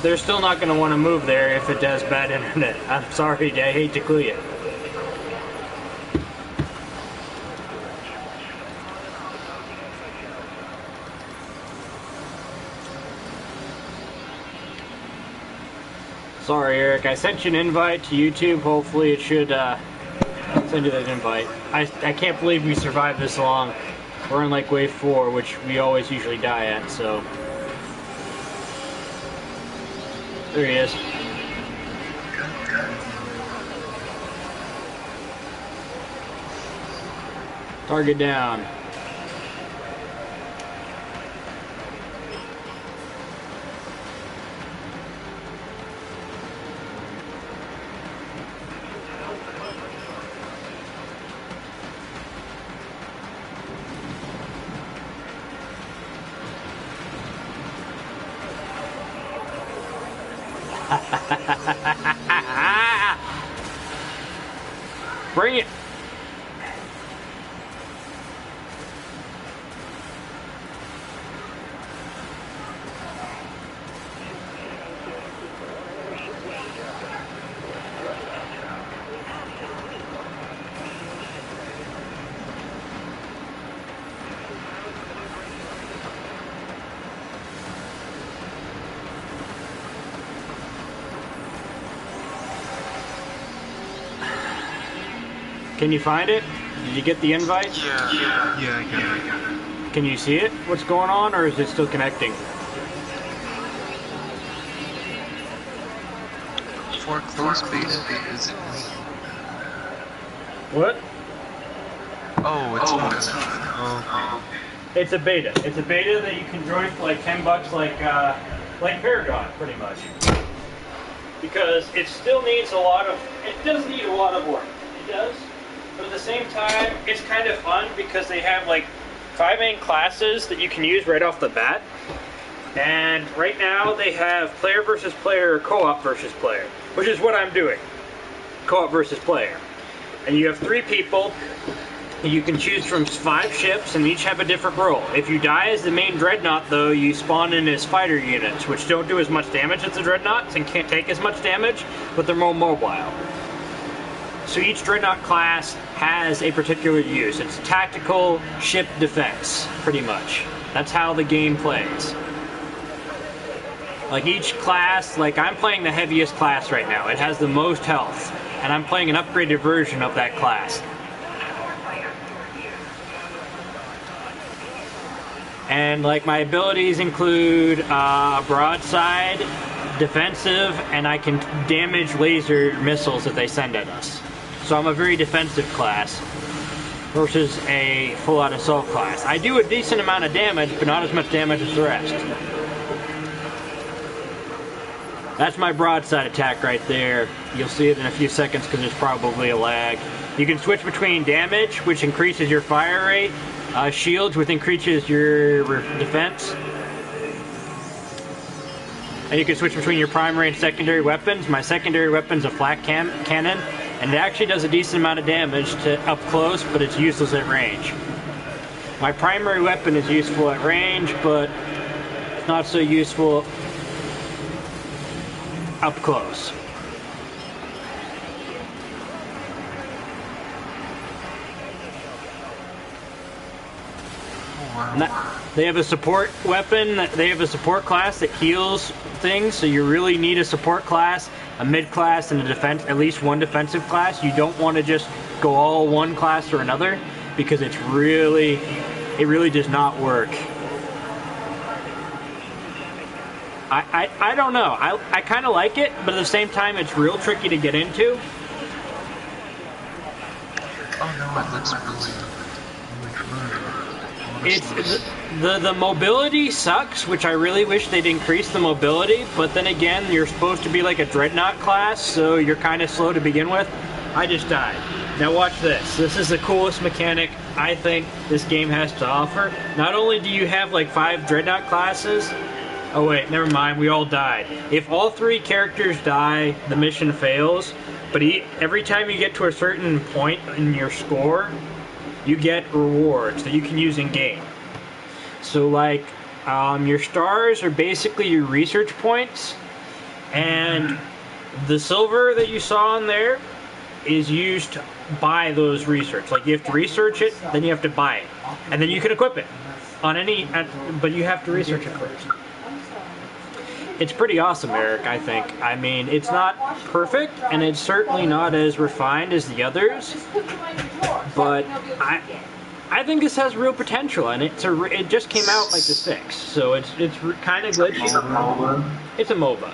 they're still not going to want to move there if it has bad internet. I'm sorry, I hate to clue you. Sorry, Eric. I sent you an invite to YouTube. Hopefully it should send you that invite. I can't believe we survived this long. We're in like wave 4, which we always usually die at, so. There he is. Target down. Bring it. Can you find it? Did you get the invite? Yeah, I got it. Can you see it? What's going on, or is it still connecting? For closed beta, is it? What? Oh, it's not. Oh, It's a beta. It's a beta that you can join for like $10, like Paragon, pretty much. Because it still needs a lot of. It does need a lot of work. It does. But at the same time, it's kind of fun because they have like 5 main classes that you can use right off the bat. And right now they have player versus player or co-op versus player, which is what I'm doing. Co-op versus player. And you have 3 people. You can choose from 5 ships and each have a different role. If you die as the main dreadnought though, you spawn in as fighter units, which don't do as much damage as the dreadnoughts and can't take as much damage, but they're more mobile. So each dreadnought class has a particular use. It's tactical ship defense, pretty much. That's how the game plays. Like each class, like I'm playing the heaviest class right now. It has the most health, and I'm playing an upgraded version of that class. And like my abilities include broadside, defensive, and I can damage laser missiles that they send at us. So I'm a very defensive class versus a full-out assault class. I do a decent amount of damage, but not as much damage as the rest. That's my broadside attack right there. You'll see it in a few seconds because there's probably a lag. You can switch between damage, which increases your fire rate, shields, which increases your defense. And you can switch between your primary and secondary weapons. My secondary weapon's a flak cannon. And it actually does a decent amount of damage to up close, but it's useless at range. My primary weapon is useful at range, but it's not so useful up close. They have a support weapon, they have a support class that heals things, so you really need a support class, a mid class, and a defense, at least one defensive class. You don't want to just go all one class or another, because it really does not work. I don't know. I kind of like it, but at the same time it's real tricky to get into. oh no, it looks really fun. It's the mobility sucks, which I really wish they'd increase the mobility, but then again, you're supposed to be like a dreadnought class, so you're kind of slow to begin with. I just died. Now watch this. This is the coolest mechanic I think this game has to offer. Not only do you have like 5 dreadnought classes. Oh wait, never mind, we all died. If all 3 characters die, the mission fails, but every time you get to a certain point in your score, you get rewards that you can use in game. So like, your stars are basically your research points, And the silver that you saw in there is used to buy those research. Like, you have to research it, then you have to buy it. And then you can equip it on but you have to research it first. It's pretty awesome, Eric, I think. I mean, it's not perfect, and it's certainly not as refined as the others, but I think this has real potential, and it just came out like the 6, so it's kind of glitchy. It's a MOBA.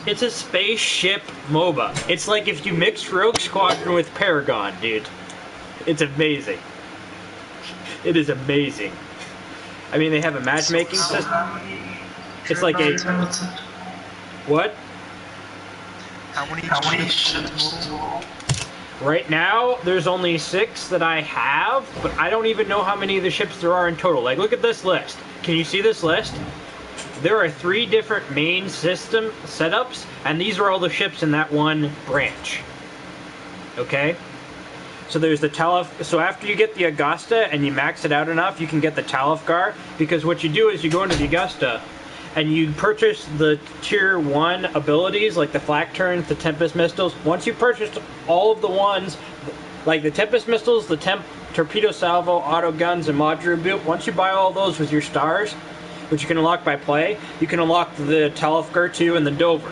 It's a spaceship MOBA. It's like if you mixed Rogue Squadron with Paragon, dude. It's amazing. It is amazing. I mean, they have a matchmaking system. It's like a... What? How many ships total? Right now, there's only 6 that I have, but I don't even know how many of the ships there are in total. Like, look at this list. Can you see this list? There are 3 different main system setups, and these are all the ships in that one branch. Okay? So there's the so after you get the Augusta and you max it out enough, you can get the Talifgar, because what you do is you go into the Augusta and you purchase the tier 1 abilities, like the Flak Turns, the Tempest Missiles. Once you purchase all of the ones, like the Tempest Missiles, the Torpedo Salvo, Auto Guns, and Modular Boot, once you buy all those with your stars, which you can unlock by play, you can unlock the Talifgar 2 and the Dover.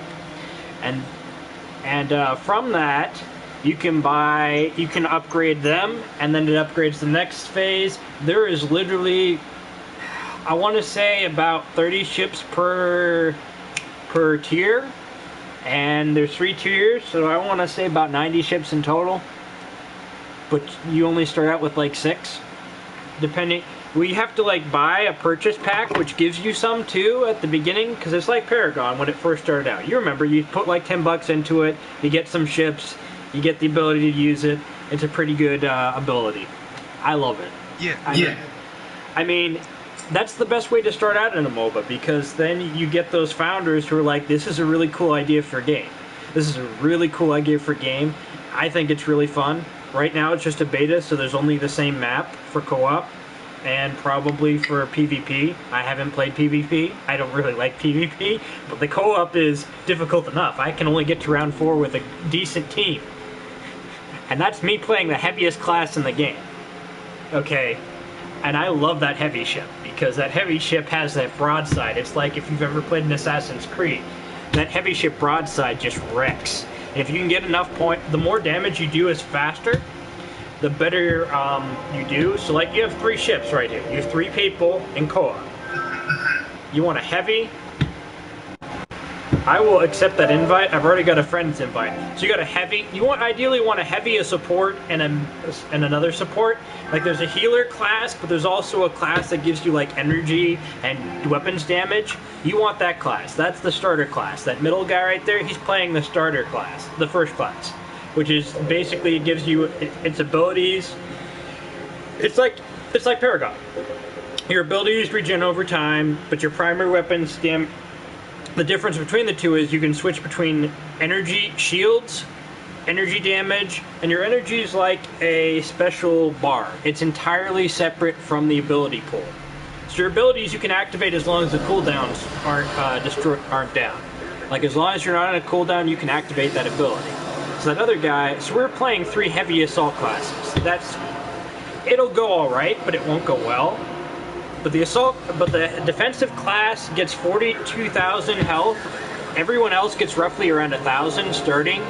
And from that, you can upgrade them, and then it upgrades the next phase. There is literally, I want to say, about 30 ships per tier, and there's 3 tiers, so I want to say about 90 ships in total. But you only start out with like 6, depending. We have to like buy a purchase pack, which gives you some too at the beginning, because it's like Paragon when it first started out. You remember, you put like 10 bucks into it, you get some ships, you get the ability to use it. It's a pretty good ability. I love it. Yeah. I mean, that's the best way to start out in a MOBA, because then you get those founders who are like, this is a really cool idea for a game. This is a really cool idea for a game. I think it's really fun. Right now it's just a beta, so there's only the same map for co-op, and probably for PvP. I haven't played PvP. I don't really like PvP, but the co-op is difficult enough. I can only get to round 4 with a decent team. And that's me playing the heaviest class in the game. Okay? And I love that heavy ship, because that heavy ship has that broadside. It's like if you've ever played an Assassin's Creed. That heavy ship broadside just wrecks. And if you can get enough the more damage you do is faster, the better you do. So like you have 3 ships right here. You have 3 people in co-op. You want a heavy? I will accept that invite. I've already got a friend's invite. So you got a heavy. You ideally want a heavy, a support, and another support. Like there's a healer class, but there's also a class that gives you like energy and weapons damage. You want that class. That's the starter class. That middle guy right there, he's playing the starter class, the first class, which is basically it gives you its abilities. It's like Paragon. Your abilities regen over time, but your primary weapons the difference between the two is you can switch between energy shields, energy damage, and your energy is like a special bar. It's entirely separate from the ability pool. So your abilities you can activate as long as the cooldowns aren't down. Like as long as you're not on a cooldown, you can activate that ability. So that other guy, so we're playing 3 heavy assault classes. It'll go all right, but it won't go well. But the defensive class gets 42,000 health. Everyone else gets roughly around 1,000 starting.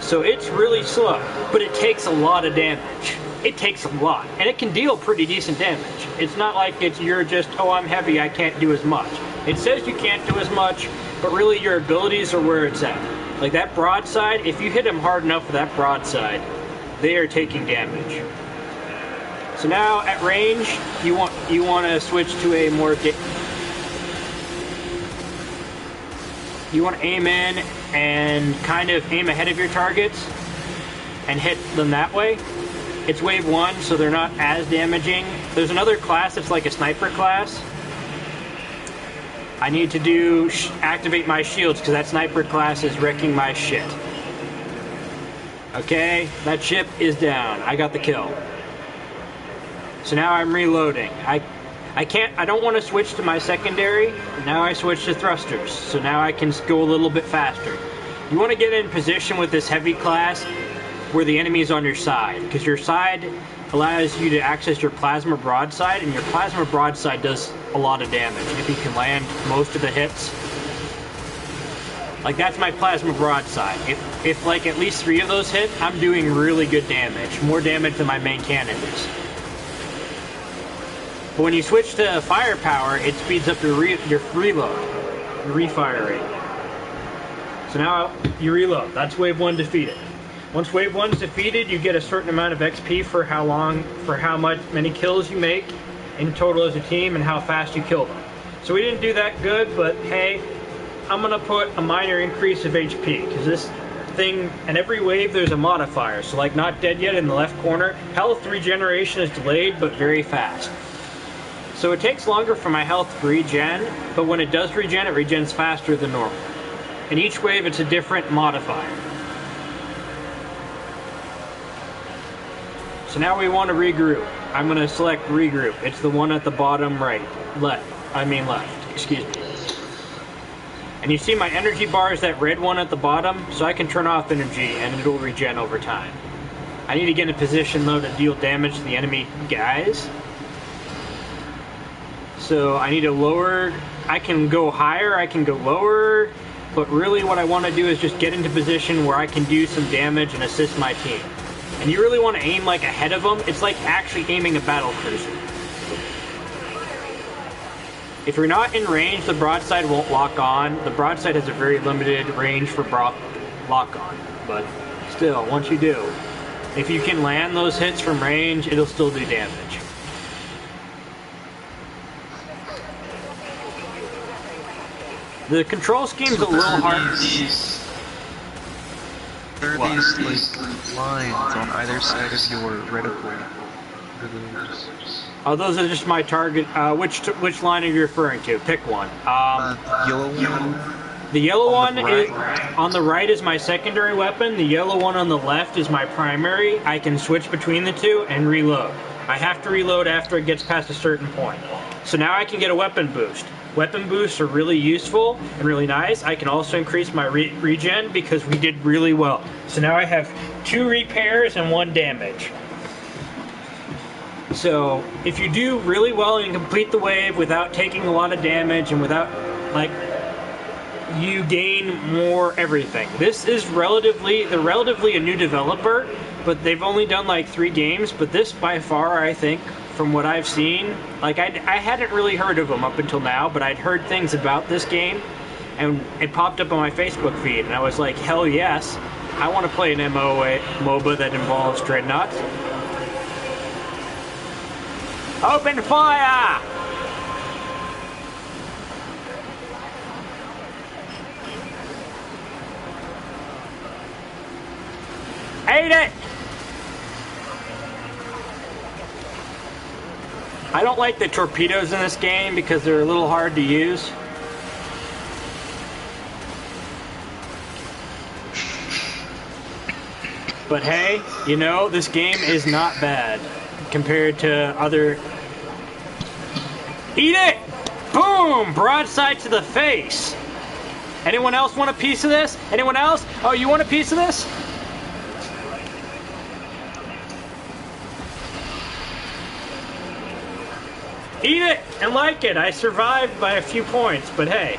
So it's really slow, but it takes a lot of damage. It takes a lot, and it can deal pretty decent damage. It's not like you're just, oh, I'm heavy, I can't do as much. It says you can't do as much, but really your abilities are where it's at. Like that broadside, if you hit them hard enough with that broadside, they are taking damage. So now at range, you want to switch to a more. You want to aim in and kind of aim ahead of your targets and hit them that way. It's wave 1, so they're not as damaging. There's another class that's like a sniper class. I need to activate my shields because that sniper class is wrecking my shit. Okay, that ship is down. I got the kill. So now I'm reloading. I don't want to switch to my secondary. Now I switch to thrusters, so now I can go a little bit faster. You want to get in position with this heavy class where the enemy is on your side, because your side allows you to access your plasma broadside, and your plasma broadside does a lot of damage if you can land most of the hits. Like, that's my plasma broadside. If like at least 3 of those hit, I'm doing really good damage, more damage than my main cannon is. But when you switch to firepower, it speeds up your reload, your refire rate. So now you reload. That's wave 1 defeated. Once wave 1's defeated, you get a certain amount of XP for many kills you make in total as a team and how fast you kill them. So we didn't do that good, but hey, I'm gonna put a minor increase of HP, because this thing, and every wave there's a modifier. So like not dead yet in the left corner, health regeneration is delayed but very fast. So it takes longer for my health to regen, but when it does regen, it regens faster than normal. And each wave it's a different modifier. So now we want to regroup. I'm going to select regroup. It's the one at the bottom right. Left, excuse me. And you see my energy bar is that red one at the bottom, so I can turn off energy and it'll regen over time. I need to get in a position though to deal damage to the enemy guys. So I need to lower, I can go higher, I can go lower, but really what I want to do is just get into position where I can do some damage and assist my team. And you really want to aim like ahead of them. It's like actually aiming a battle cruiser. If you're not in range, the broadside won't lock on. The broadside has a very limited range for lock on. But still, once you do, if you can land those hits from range, it'll still do damage. The control scheme's a little hard. There are these like lines on either side of your reticle. Oh, those are just my target. Which line are you referring to? Pick one. Yellow one. The yellow one right. On the right is my secondary weapon. The yellow one on the left is my primary. I can switch between the two and reload. I have to reload after it gets past a certain point. So now I can get a weapon boost. Weapon boosts are really useful and really nice. I can also increase my regen because we did really well. So now I have 2 repairs and 1 damage. So if you do really well and complete the wave without taking a lot of damage and without, like, you gain more everything. This is they're relatively a new developer, but they've only done like 3 games, but this by far, I think, from what I've seen, like I hadn't really heard of them up until now, but I'd heard things about this game, and it popped up on my Facebook feed, and I was like, hell yes, I want to play an MOBA that involves dreadnoughts. Open fire! Ate it! I don't like the torpedoes in this game because they're a little hard to use. But hey, you know, this game is not bad compared to other... Eat it! Boom! Broadside to the face! Anyone else want a piece of this? Anyone else? Oh, you want a piece of this? Eat it and like it. I survived by a few points, but hey,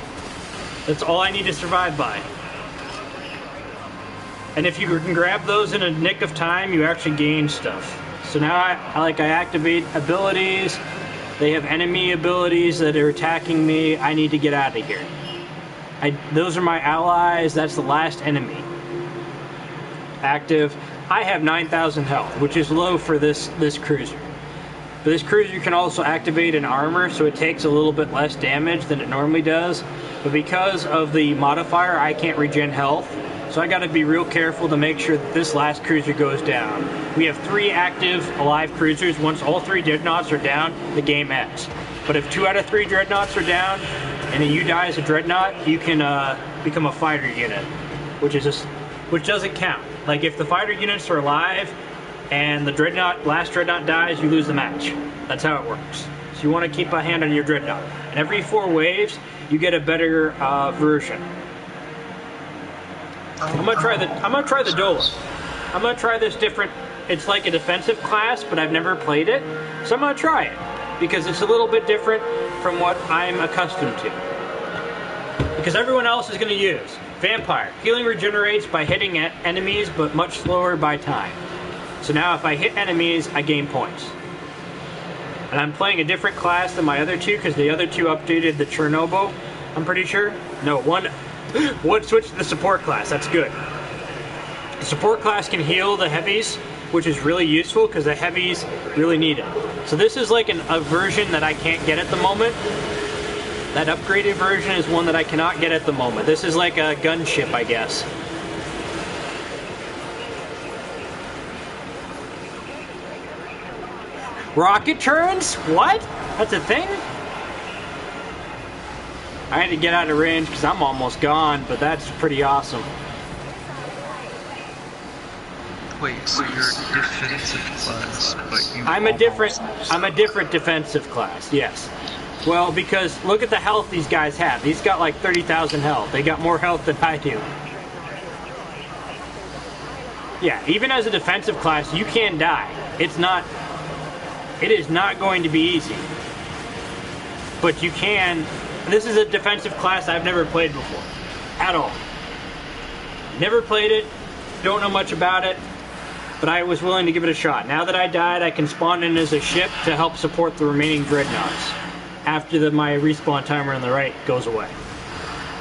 that's all I need to survive by. And if you can grab those in a nick of time, you actually gain stuff. So now I activate abilities. They have enemy abilities that are attacking me. I need to get out of here. Those are my allies. That's the last enemy. Active. I have 9,000 health, which is low for this cruiser. But this cruiser can also activate an armor, so it takes a little bit less damage than it normally does. But because of the modifier, I can't regen health. So I gotta be real careful to make sure that this last cruiser goes down. We have 3 active alive cruisers. Once all 3 dreadnoughts are down, the game ends. But if 2 out of 3 dreadnoughts are down, and then you die as a dreadnought, you can become a fighter unit, which doesn't count. Like if the fighter units are alive, and the last dreadnought dies, you lose the match. That's how it works. waves. You want to keep a hand on your dreadnought. And every 4 waves, you get a better version. I'm gonna try the Dolus. I'm gonna try this different. It's like a defensive class, but I've never played it, so I'm gonna try it because it's a little bit different from what I'm accustomed to. Because everyone else is gonna use Vampire. Healing regenerates by hitting enemies, but much slower by time. So now if I hit enemies, I gain points. And I'm playing a different class than my other two because the other two updated the Chernobyl, I'm pretty sure. No, one switched to the support class. That's good. The support class can heal the heavies, which is really useful because the heavies really need it. So this is like a version that I can't get at the moment. That upgraded version is one that I cannot get at the moment. This is like a gunship, I guess. Rocket turns? What? That's a thing? I had to get out of range because I'm almost gone, but that's pretty awesome. Wait, so you're a defensive class, but you I'm a different defensive class, yes. Well, because look at the health these guys have. These got like 30,000 health. They got more health than I do. Yeah, even as a defensive class, you can die. It is not going to be easy. But you can. This is a defensive class I've never played before. At all. Never played it. Don't know much about it. But I was willing to give it a shot. Now that I died, I can spawn in as a ship to help support the remaining dreadnoughts. After my respawn timer on the right goes away.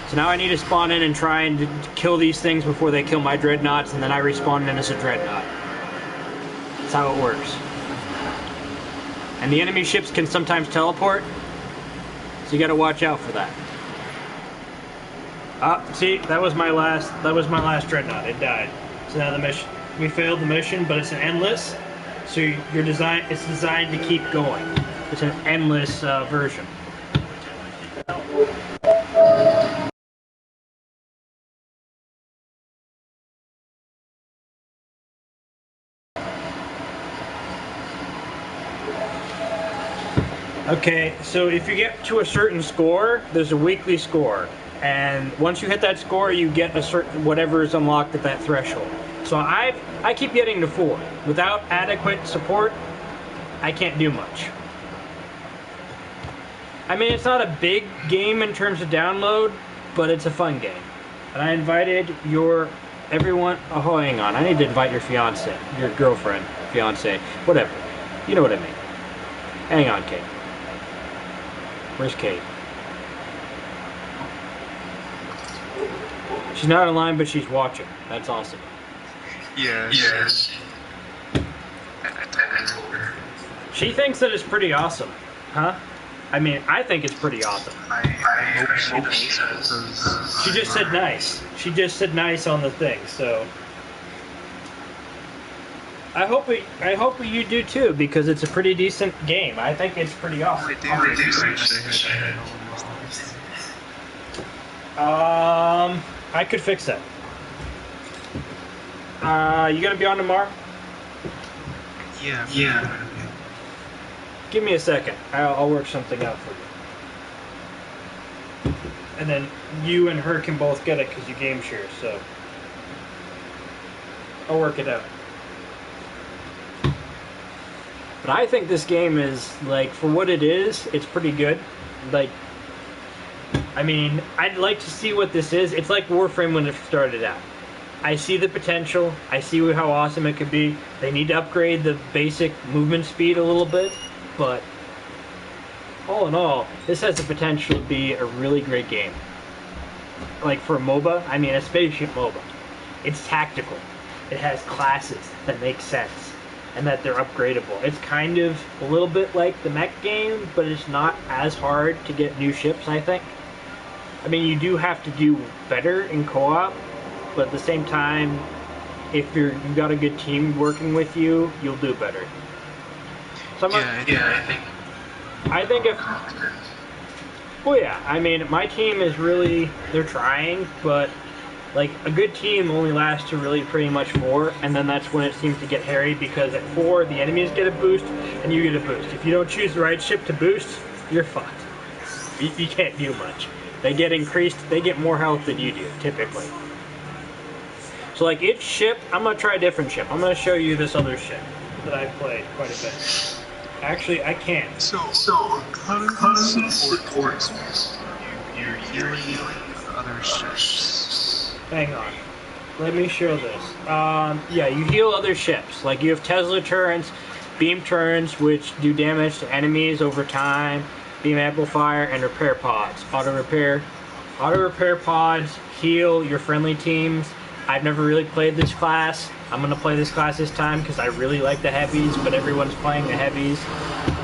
So now I need to spawn in and try and kill these things before they kill my dreadnoughts, and then I respawn in as a dreadnought. That's how it works. And the enemy ships can sometimes teleport, so you gotta watch out for that. See, that was my last dreadnought. It died. So now the mission, we failed the mission, but it's an endless. So it's designed to keep going. It's an endless version. Okay, so if you get to a certain score, there's a weekly score. And once you hit that score, you get a certain whatever is unlocked at that threshold. So I keep getting to 4. Without adequate support, I can't do much. I mean, it's not a big game in terms of download, but it's a fun game. And I invited everyone. Oh, hang on. I need to invite your fiance, your girlfriend, fiance, whatever. You know what I mean. Hang on, Kate. Where's Kate? She's not online, but she's watching. That's awesome. Yes. She thinks that it's pretty awesome, huh? I mean, I think it's pretty awesome. I hope she does. She just said nice. She just said nice on the thing, so I hope you do too, because it's a pretty decent game. I think it's pretty awesome. I could fix that. You gonna be on tomorrow? Yeah. Give me a second. I'll work something out for you. And then you and her can both get it because you game share, so I'll work it out. But I think this game is, like, for what it is, it's pretty good. Like, I mean, I'd like to see what this is. It's like Warframe when it started out. I see the potential. I see how awesome it could be. They need to upgrade the basic movement speed a little bit. But all in all, this has the potential to be a really great game. Like for a MOBA, I mean a spaceship MOBA. It's tactical. It has classes that make sense and that they're upgradable. It's kind of a little bit like the mech game, but it's not as hard to get new ships, I think. I mean, you do have to do better in co-op, but at the same time, if you've got a good team working with you, you'll do better. So I think if... Well, yeah, I mean, my team is really... They're trying, but Like, a good team only lasts to really pretty much 4, and then that's when it seems to get hairy, because at 4, the enemies get a boost, and you get a boost. If you don't choose the right ship to boost, you're fucked. You can't do much. They get increased, they get more health than you do, typically. So like each ship, I'm going to try a different ship. I'm going to show you this other ship that I've played quite a bit. Actually, I can't. So support you're healing other ships. Hang on. Let me show this. Yeah, you heal other ships. Like you have Tesla turrets, beam turrets, which do damage to enemies over time, beam amplifier, and repair pods. Auto repair. Auto repair pods heal your friendly teams. I've never really played this class. I'm going to play this class this time because I really like the heavies, but everyone's playing the heavies.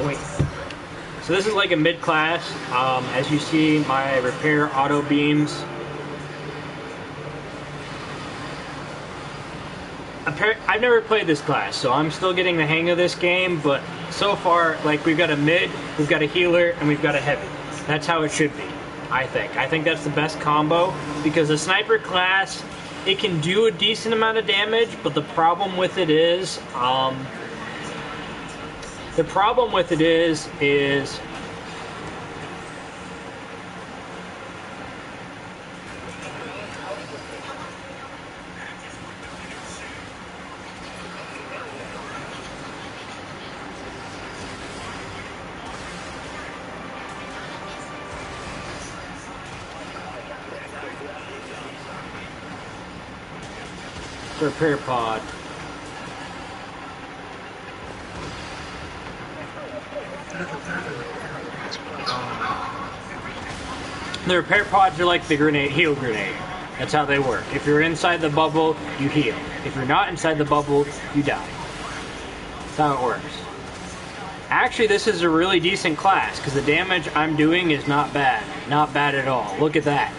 Wait. So this is like a mid-class. As you see, my repair auto beams. I've never played this class, so I'm still getting the hang of this game, but so far, like, we've got a mid, we've got a healer, and we've got a heavy. That's how it should be, I think. I think that's the best combo, because the sniper class, it can do a decent amount of damage, but the problem with it is, the repair pod. The repair pods are like the heal grenade. That's how they work. If you're inside the bubble, you heal. If you're not inside the bubble, you die. That's how it works. Actually, this is a really decent class, because the damage I'm doing is not bad. Not bad at all. Look at that.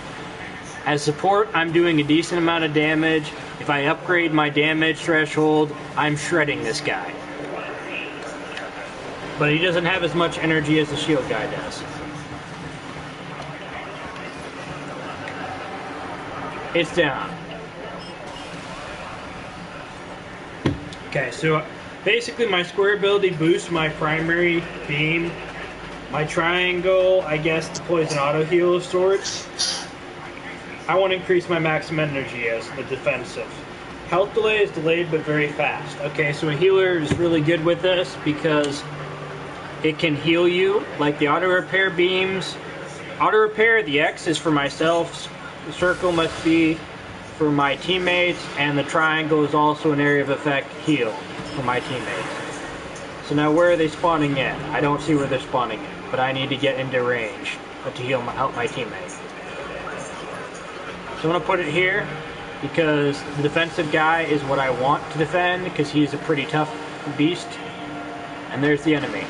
As support, I'm doing a decent amount of damage. If I upgrade my damage threshold, I'm shredding this guy. But he doesn't have as much energy as the shield guy does. It's down. Okay, so basically my square ability boosts my primary beam. My triangle, I guess, deploys an auto heal of sorts. I want to increase my maximum energy as the defensive. Health delay is delayed but very fast. Okay, so a healer is really good with this because it can heal you, like the auto repair beams. Auto repair, the X is for myself, the circle must be for my teammates, and the triangle is also an area of effect heal for my teammates. So now where are they spawning in? I don't see where they're spawning in, but I need to get into range to help my teammates. So I'm going to put it here because the defensive guy is what I want to defend because he's a pretty tough beast. And there's the enemy.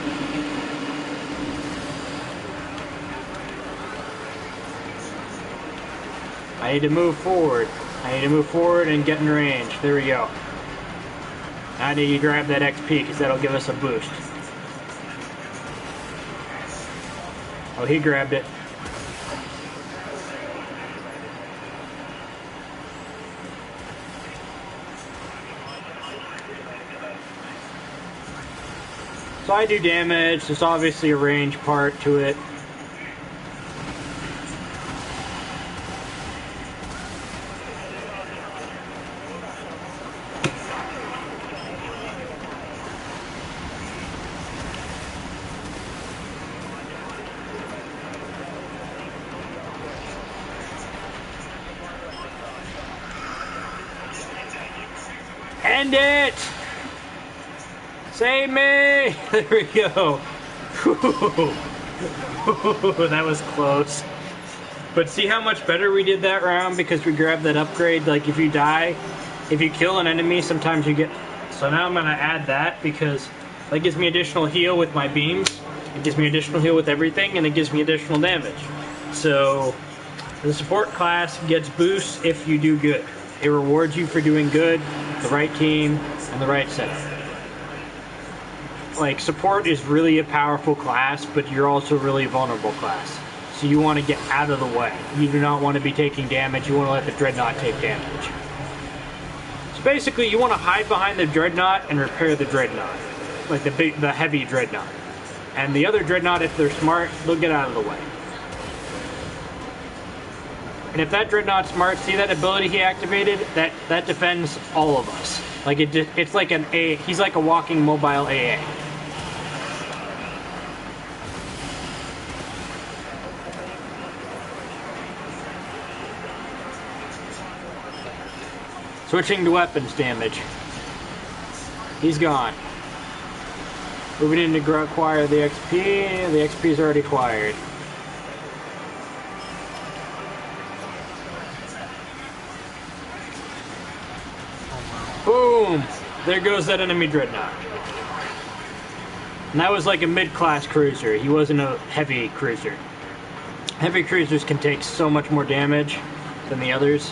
I need to move forward. I need to move forward and get in range. There we go. I need to grab that XP because that'll give us a boost. Oh, he grabbed it. So I do damage. There's obviously a range part to it. End it! Save me! There we go. That was close. But see how much better we did that round because we grabbed that upgrade. Like if you die, if you kill an enemy, sometimes you get... So now I'm going to add that because that gives me additional heal with my beams. It gives me additional heal with everything and it gives me additional damage. So the support class gets boosts if you do good. It rewards you for doing good, the right team, and the right setup. Like, support is really a powerful class, but you're also a really vulnerable class. So you want to get out of the way. You do not want to be taking damage. You want to let the Dreadnought take damage. So basically, you want to hide behind the Dreadnought and repair the Dreadnought. Like the heavy Dreadnought. And the other Dreadnought, if they're smart, they'll get out of the way. And if that Dreadnought's smart, see that ability he activated? That defends all of us. Like it's like an A. He's like a walking mobile AA. Switching to weapons damage. He's gone. Moving in to acquire the XP. The XP is already acquired. Boom! There goes that enemy Dreadnought. And that was like a mid-class cruiser. He wasn't a heavy cruiser. Heavy cruisers can take so much more damage than the others.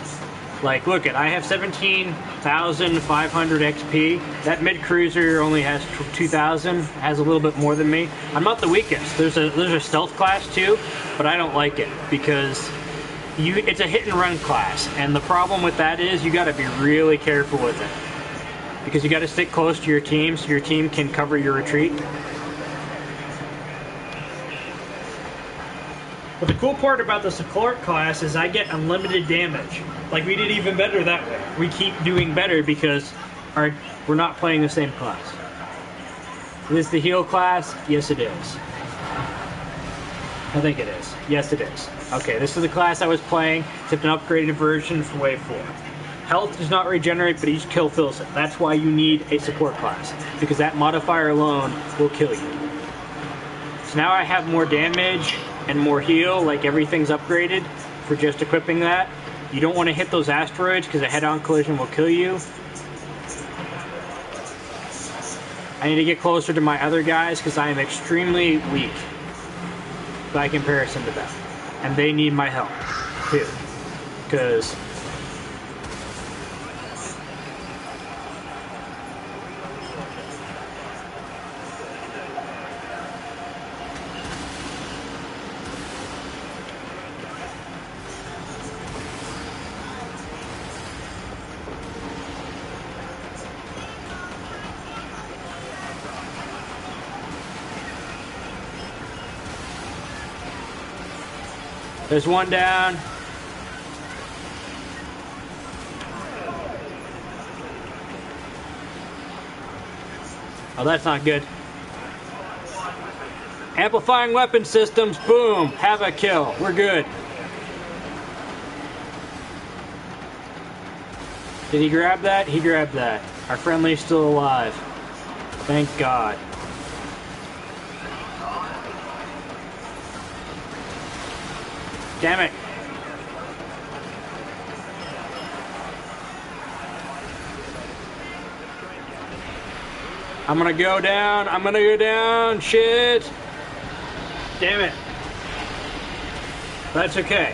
Like, look I have 17,500 XP. That mid-cruiser only has 2,000, has a little bit more than me. I'm not the weakest. There's a stealth class too, but I don't like it because it's a hit-and-run class. And the problem with that is you gotta be really careful with it. Because you gotta stick close to your team so your team can cover your retreat. But the cool part about the support class is I get unlimited damage. Like, we did even better that way. We keep doing better because we're not playing the same class. Is this the heal class? Yes, it is. I think it is. Yes, it is. Okay, this is the class I was playing, except an upgraded version for Wave 4. Health does not regenerate, but each kill fills it. That's why you need a support class, because that modifier alone will kill you. So now I have more damage and more heal, like everything's upgraded for just equipping that. You don't want to hit those asteroids because a head-on collision will kill you. I need to get closer to my other guys because I am extremely weak by comparison to them. And they need my help too. Because there's one down. Oh, that's not good. Amplifying weapon systems, boom, have a kill. We're good. Did he grab that? He grabbed that. Our friendly's still alive. Thank God. Damn it. I'm gonna go down. I'm gonna go down. Shit. Damn it. That's okay.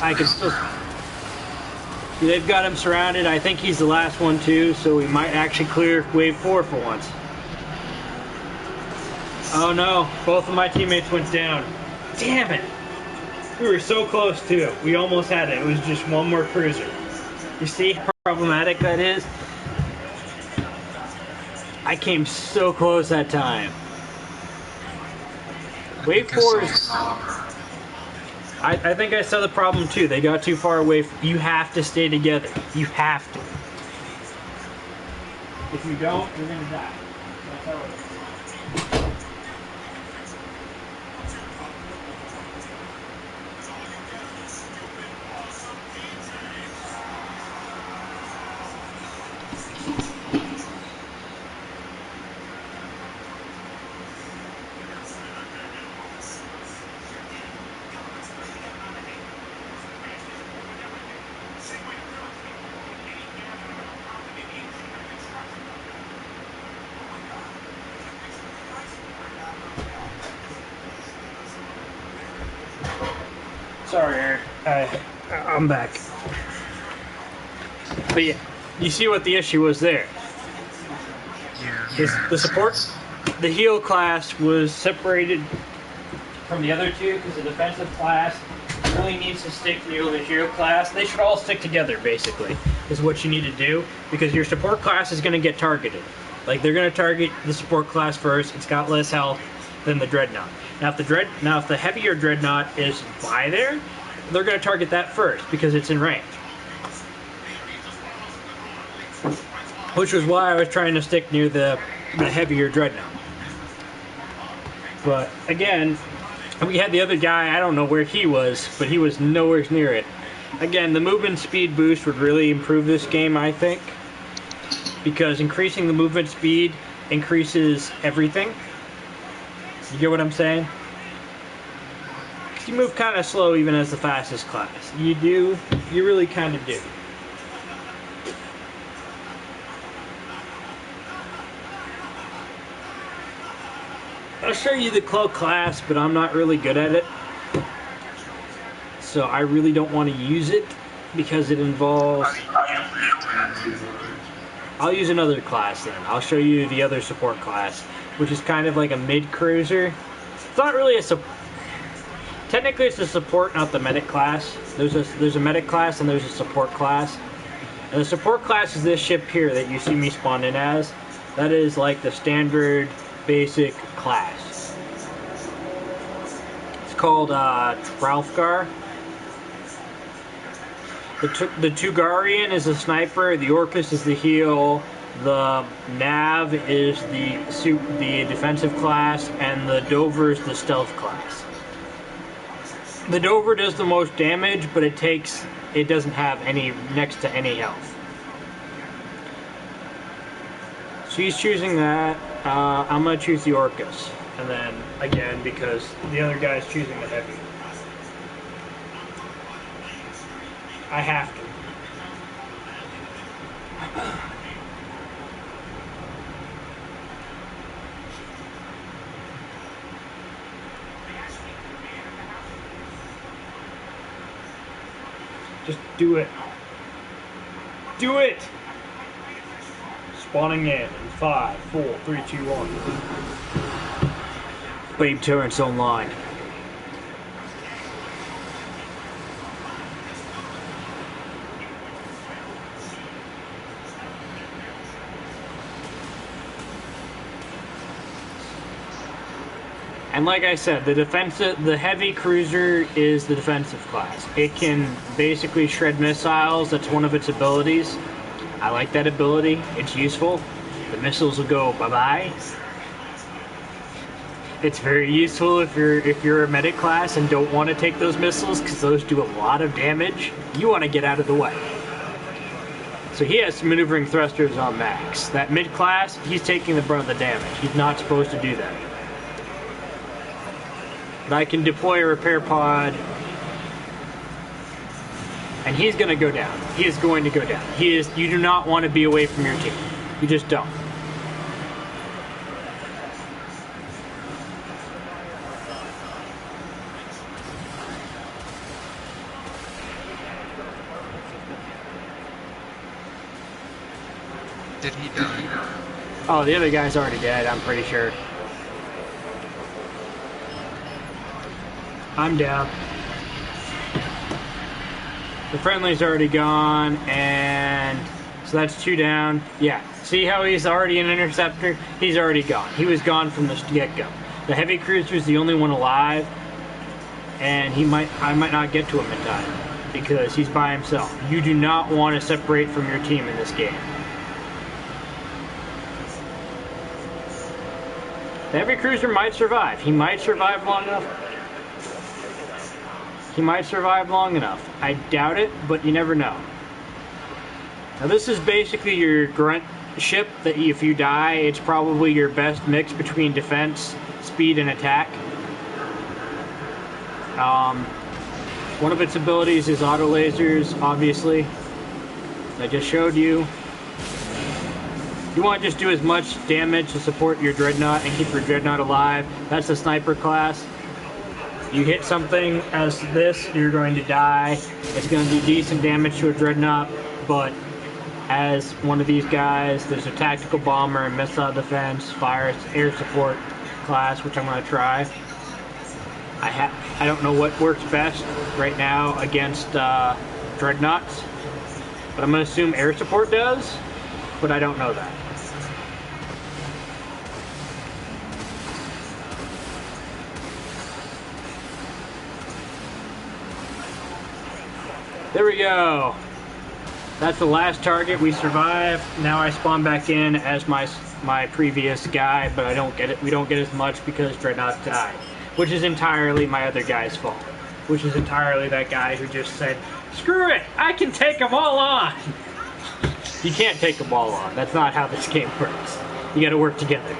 I can still... They've got him surrounded. I think he's the last one too, so we might actually clear Wave 4 for once. Oh no, both of my teammates went down. Damn it! We were so close too. We almost had it. It was just one more cruiser. You see how problematic that is? I came so close that time. Wave 4 is... I think I saw the problem too. They got too far away. You have to stay together. You have to. If you don't, you're gonna die. That's how it is. Sorry, Eric. I'm back. But yeah, you see what the issue was there. Yeah. The support, the heal class was separated from the other two because the defensive class really needs to stick to the hero class. They should all stick together, basically, is what you need to do, because your support class is going to get targeted. Like, they're going to target the support class first. It's got less health than the dreadnought. Now if the heavier dreadnought is by there, they're going to target that first because it's in range. Which was why I was trying to stick near the heavier dreadnought. But again, we had the other guy, I don't know where he was, but he was nowhere near it. Again, the movement speed boost would really improve this game, I think, because increasing the movement speed increases everything. You get what I'm saying? You move kind of slow even as the fastest class. You do. You really kind of do. I'll show you the cloak class, but I'm not really good at it. So I really don't want to use it because it involves... I'll use another class then. I'll show you the other support class, which is kind of like a mid-cruiser. It's not really a support... Technically it's a support, not the medic class. There's a medic class and there's a support class. And the support class is this ship here that you see me spawn in as. That is like the standard basic class. It's called Tralfgar. The Tugarian is a sniper, the Orcus is the heal, the Nav is the defensive class, and the Dover is the stealth class. The Dover does the most damage, but it doesn't have any next to any health. So he's choosing that. I'm gonna choose the Orcus, and then again because the other guy's choosing the heavy. I have to. Just do it. Do it! Spawning in 5, 4, 3, 2, 1. Babe turrets online. And like I said, the heavy cruiser is the defensive class. It can basically shred missiles. That's one of its abilities. I like that ability. It's useful. The missiles will go bye-bye. It's very useful if you're a medic class and don't want to take those missiles because those do a lot of damage. You want to get out of the way. So he has maneuvering thrusters on max. That mid class, he's taking the brunt of the damage. He's not supposed to do that. But I can deploy a repair pod, and he's going to go down. He is going to go down. You do not want to be away from your team. You just don't. Did he die? Oh, the other guy's already dead, I'm pretty sure. I'm down. The friendly's already gone, and so that's 2 down. Yeah, see how he's already an interceptor? He's already gone. He was gone from the get-go. The heavy cruiser's the only one alive, and I might not get to him in time because he's by himself. You do not want to separate from your team in this game. The heavy cruiser might survive. He might survive long enough. He might survive long enough. I doubt it, but you never know. Now this is basically your grunt ship that if you die, it's probably your best mix between defense, speed, and attack. One of its abilities is auto lasers, obviously. I just showed you. You want to just do as much damage to support your dreadnought and keep your dreadnought alive. That's the sniper class. You hit something as this, you're going to die. It's going to do decent damage to a dreadnought, but as one of these guys, there's a tactical bomber and missile defense, fire, air support class, which I'm going to try. I don't know what works best right now against dreadnoughts, but I'm gonna assume air support does, but I don't know that. There we go. That's the last target. We survived. Now I spawn back in as my previous guy, but I don't get it. We don't get as much because dreadnoughts died, which is entirely my other guy's fault. Which is entirely that guy who just said, "Screw it! I can take them all on." You can't take them all on. That's not how this game works. You got to work together.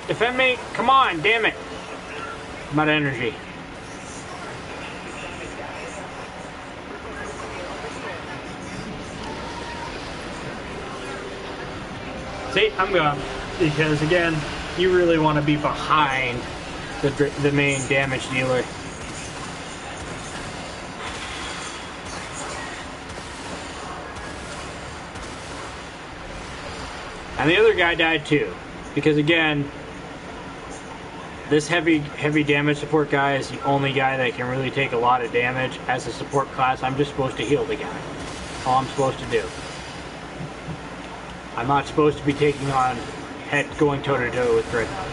Defend me, come on, damn it. I'm out of energy. See, I'm gone. Because again, you really want to be behind the main damage dealer. And the other guy died too. Because again, this heavy damage support guy is the only guy that can really take a lot of damage. As a support class, I'm just supposed to heal the guy. All I'm supposed to do. I'm not supposed to be taking on going toe-to-toe with dreadnoughts.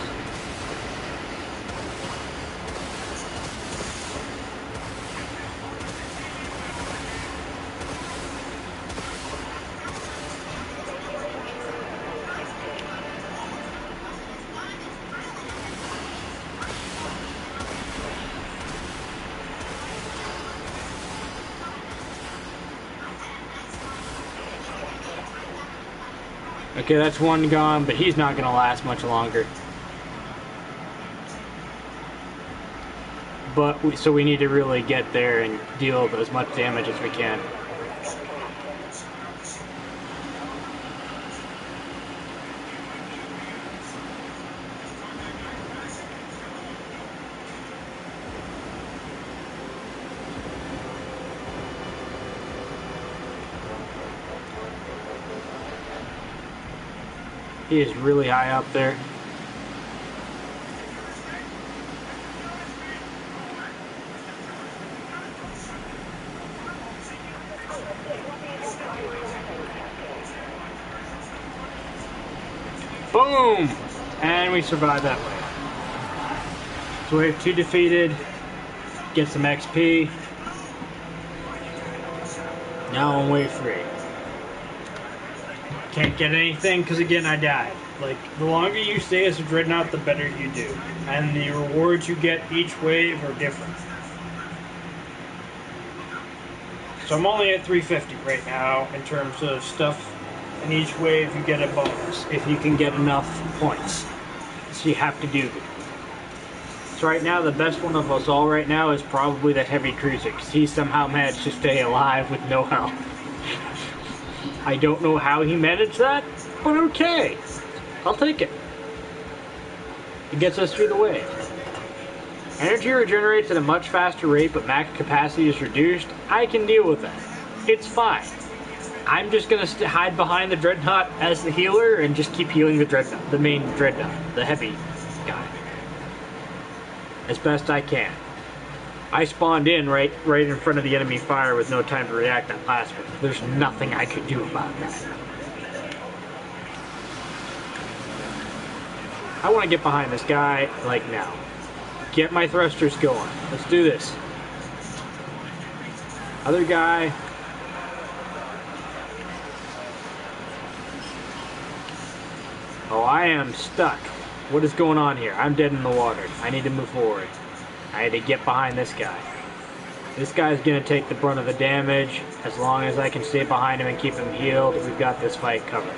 Okay, that's one gone, but he's not going to last much longer. But so we need to really get there and deal with as much damage as we can. He is really high up there. Boom! And we survived that way. So wave 2 defeated. Get some XP. Now on wave 3. Can't get anything because again I died. Like, the longer you stay as a dreadnought, the better you do. And the rewards you get each wave are different. So I'm only at 350 right now in terms of stuff. And each wave you get a bonus if you can get enough points. So you have to do it. So right now the best one of us all right now is probably the heavy cruiser, because he somehow managed to stay alive with no health. I don't know how he managed that, but okay. I'll take it. It gets us through the wave. Energy regenerates at a much faster rate, but max capacity is reduced. I can deal with that. It's fine. I'm just gonna hide behind the dreadnought as the healer and just keep healing the dreadnought, the main dreadnought, the heavy guy, as best I can. I spawned in right in front of the enemy fire with no time to react on last one. There's nothing I could do about that. I want to get behind this guy, like now. Get my thrusters going. Let's do this. Other guy. Oh, I am stuck. What is going on here? I'm dead in the water. I need to move forward. I had to get behind this guy. This guy's gonna take the brunt of the damage. As long as I can stay behind him and keep him healed, we've got this fight covered.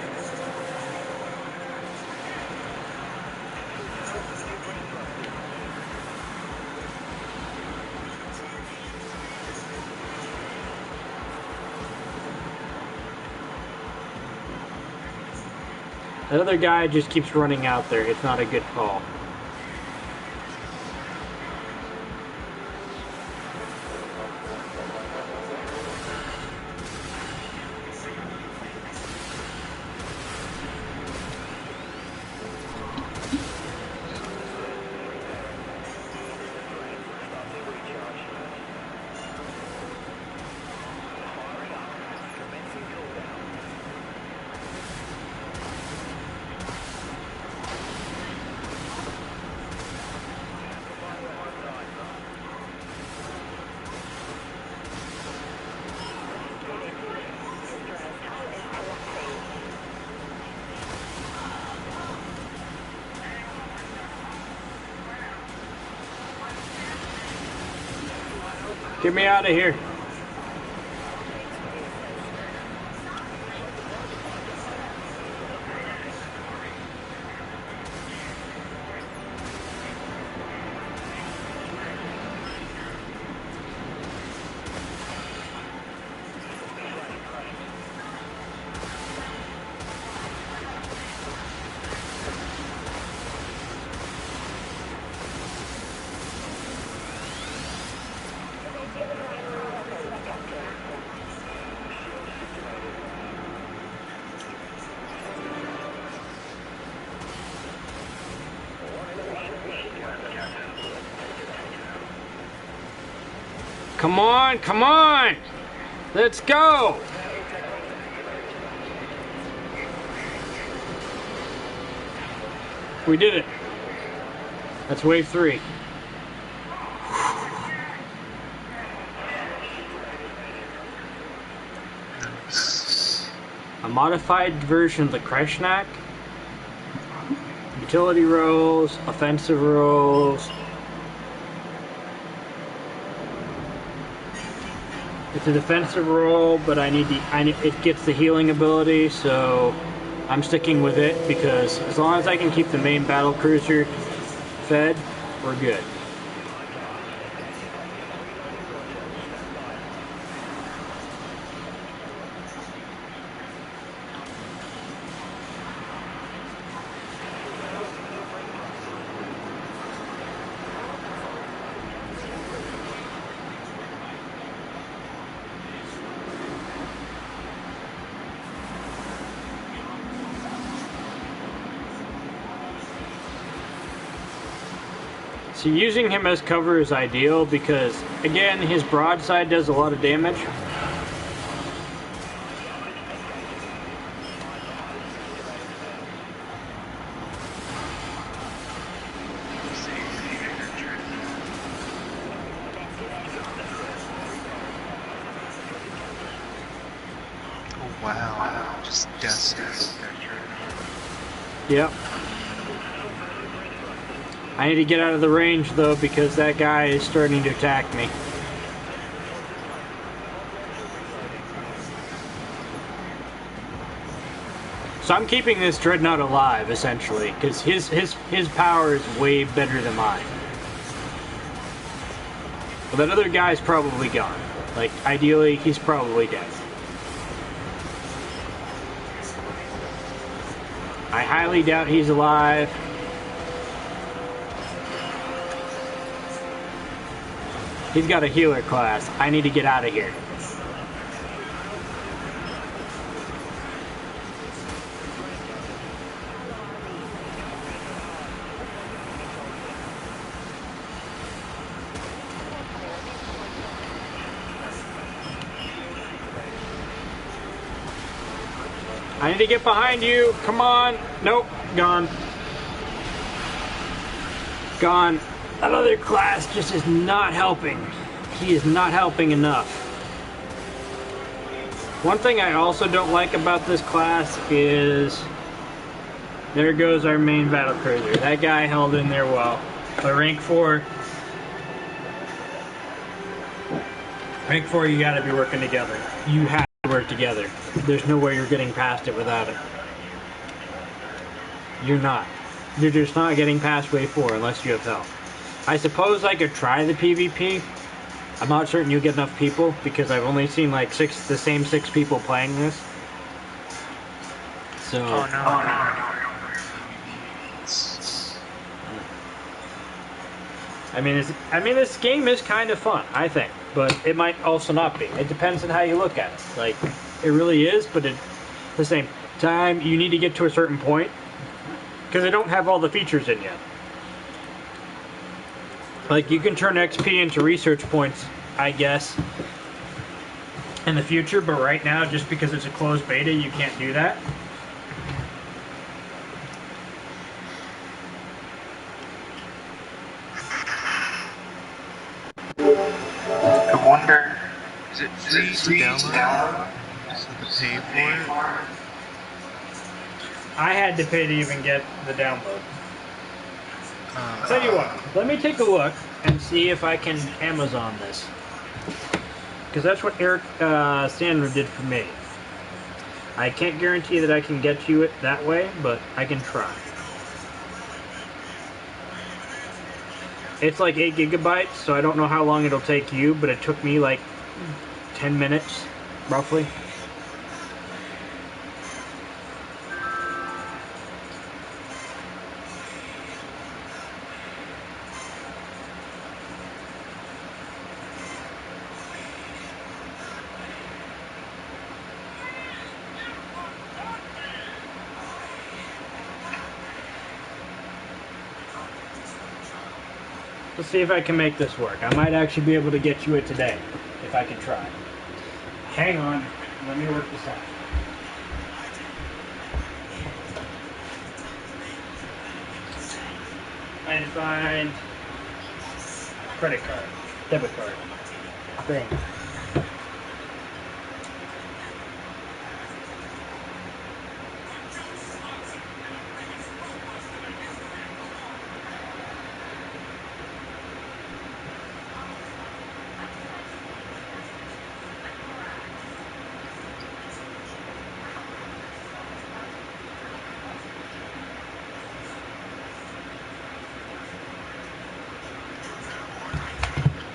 The other guy just keeps running out there. It's not a good call. Get me out of here. Come on, come on! Let's go! We did it. That's wave 3. A modified version of the Kreshnak. Utility rolls, offensive rolls. It's a defensive roll, but it gets the healing ability, so I'm sticking with it because as long as I can keep the main battle cruiser fed, we're good. So using him as cover is ideal because, again, his broadside does a lot of damage. Oh wow, just dust. Yep. I need to get out of the range though because that guy is starting to attack me. So I'm keeping this Dreadnought alive essentially because his power is way better than mine. But that other guy's probably gone. Like ideally he's probably dead. I highly doubt he's alive. He's got a healer class. I need to get out of here. I need to get behind you. Come on. Nope. Gone. Gone. That other class just is not helping. He is not helping enough. One thing I also don't like about this class is there goes our main battle cruiser. That guy held in there well. But rank 4, you gotta be working together. You have to work together. There's no way you're getting past it without it. You're not. You're just not getting past wave 4 unless you have help. I suppose I could try the PvP. I'm not certain you'll get enough people because I've only seen like the same 6 people playing this. So. Oh no. I mean, this game is kind of fun, I think, but it might also not be. It depends on how you look at it. Like, it really is, but at the same time, you need to get to a certain point because they don't have all the features in yet. Like, you can turn XP into research points, I guess, in the future, but right now, just because it's a closed beta, you can't do that. I wonder, is it free to download? Is it to pay for it? I had to pay to even get the download. Uh, Tell you what, let me take a look and see if I can Amazon this. Because that's what Eric Sandler did for me. I can't guarantee that I can get you it that way, but I can try. It's like 8 gigabytes, so I don't know how long it'll take you, but it took me like 10 minutes, roughly. Let's see if I can make this work. I might actually be able to get you it today, if I can try. Hang on, let me work this out. Trying to find credit card, debit card, thing.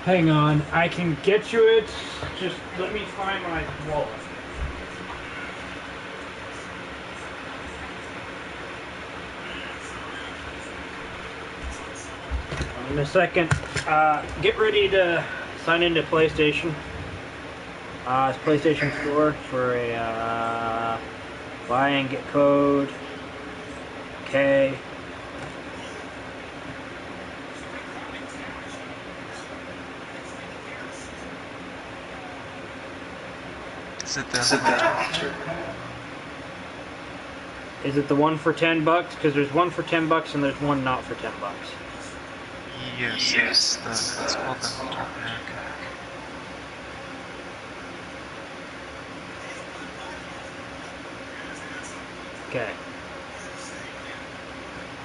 Hang on, I can get you it. Just let me find my wallet. In a second, get ready to sign into PlayStation. It's PlayStation Store for a buy and get code. Okay. Is it the one for $10? Because there's one for $10 and there's one not for $10. Yes, it's called the Hunter Pack. Okay.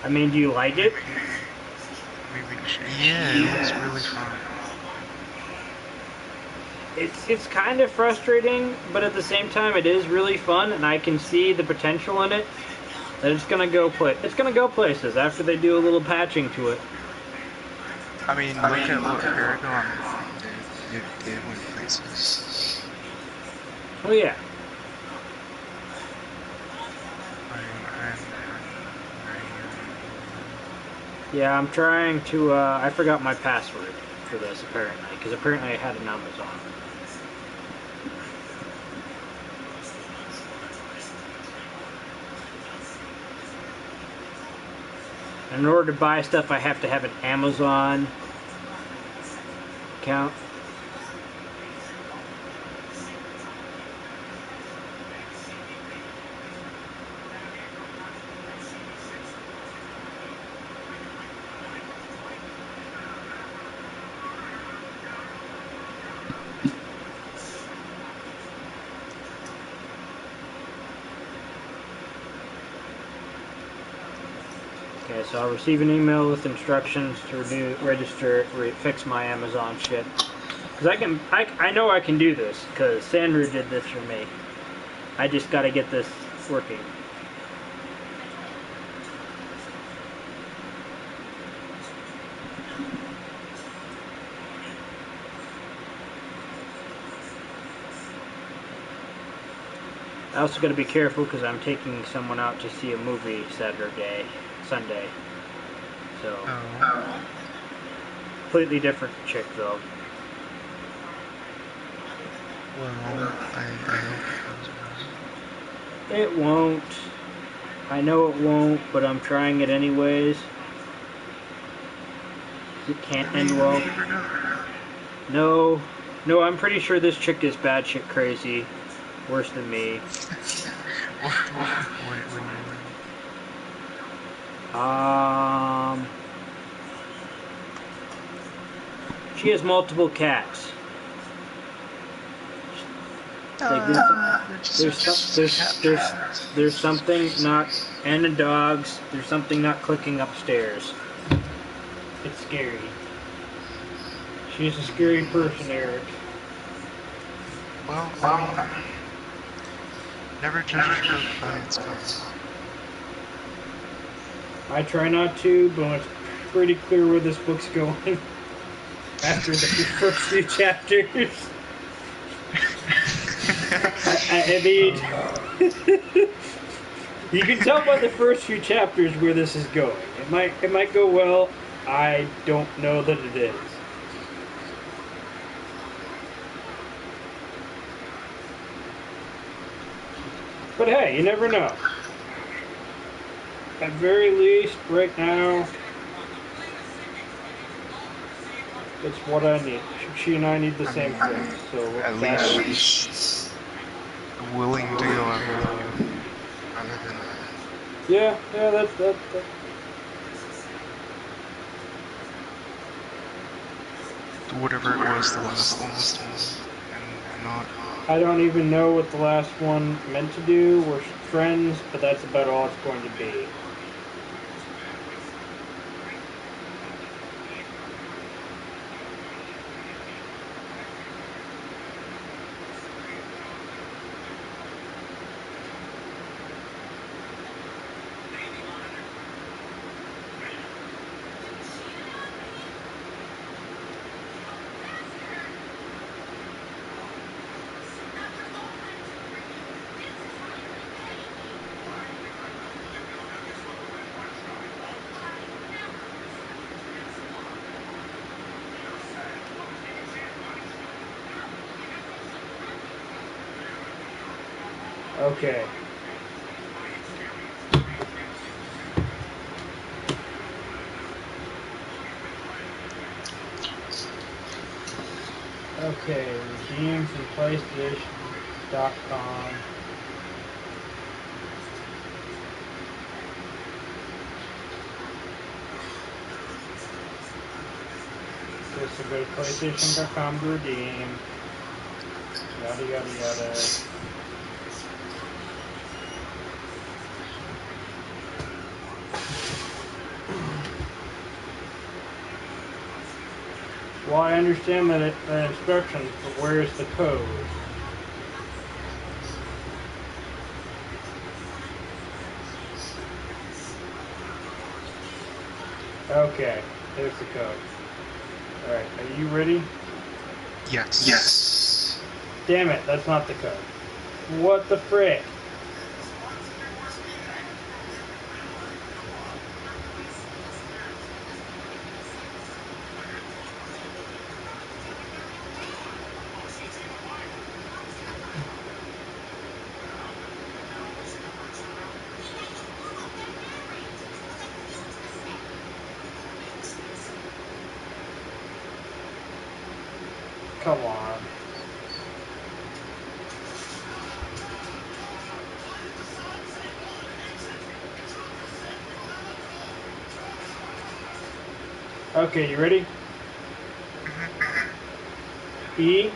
I mean, do you like it? Yeah, it looks really fun. It's kind of frustrating, but at the same time, it is really fun, and I can see the potential in it. That it's gonna go places after they do a little patching to it. I mean, look at what Paragon did. It went places. Oh yeah. Yeah, I'm trying to, I forgot my password for this, apparently, because apparently I had an Amazon. And in order to buy stuff, I have to have an Amazon account. Okay, so I'll receive an email with instructions to register, fix my Amazon shit. Because I know I can do this, because Sandra did this for me. I just gotta get this working. I also gotta be careful because I'm taking someone out to see a movie Sunday. So. Oh. completely different chick, though. Well, I hope It won't. I know it won't, but I'm trying it anyways. It can't end well. No. No, I'm pretty sure this chick is bad shit crazy. Worse than me. what She has multiple cats. Like there's something not, and the dogs. There's something not clicking upstairs. It's scary. She's a scary person, Eric. Well, I mean, never judge a book by its cover. I try not to, but it's pretty clear where this book's going after the first few chapters. I mean, you can tell by the first few chapters where this is going. It might go well. I don't know that it is. But hey, you never know. At very least, right now, it's what I need. She and I need the same thing. So at least she's willing to go out with you. Other than that. Yeah, that's. Whatever it was, the last one, and not. I don't even know what the last one meant to do. We're friends, but that's about all it's going to be. Okay. Okay, redeem from PlayStation.com. Okay, so go to PlayStation.com to redeem. Yada yada yada. Well, I understand that the instructions, but where's the code? Okay, there's the code. Alright, are you ready? Yes. Yes. Damn it, that's not the code. What the frick? Come on. Okay, you ready? E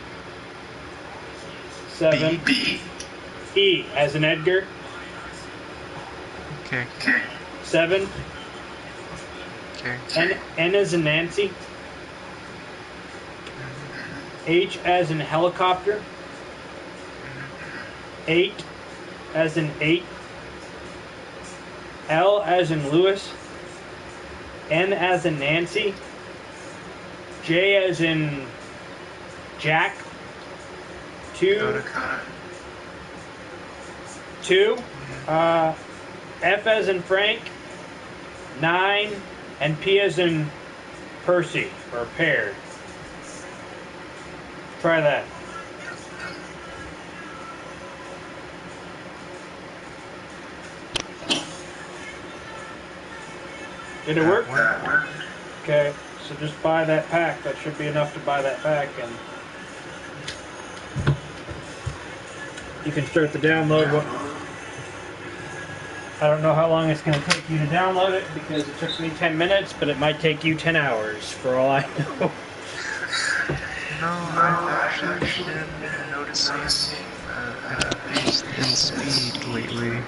7 B. E as in Edgar. Okay. 7 Okay. N as in Nancy. H as in helicopter. 8 as in 8. L as in Lewis. N as in Nancy. J as in Jack. 2. 2. F as in Frank. 9 and P as in Percy or paired. Try that. Did it work? Okay, so just buy that pack. That should be enough to buy that pack, and you can start the download. I don't know how long it's going to take you to download it because it took me 10 minutes, but it might take you 10 hours for all I know. No, I've actually been noticing an increase in speed lately.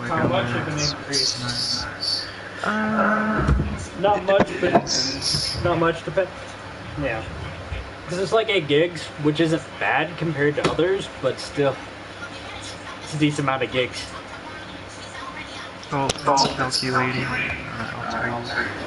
How much of an increase? Nice. Not much, but not much. Yeah. Because it's like 8 gigs, which isn't bad compared to others, but still, it's a decent amount of gigs. Oh, it's calculating. I'll tell you.